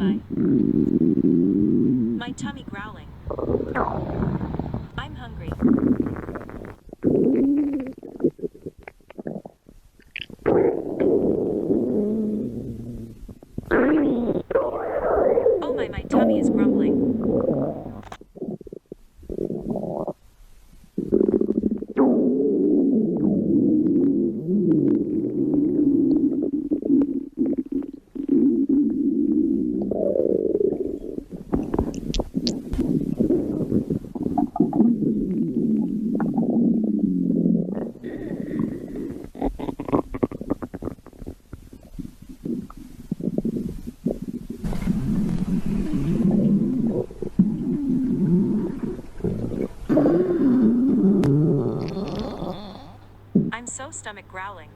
I? My tummy growling. I'm hungry. Oh my tummy is grumbling. I'm so stomach growling.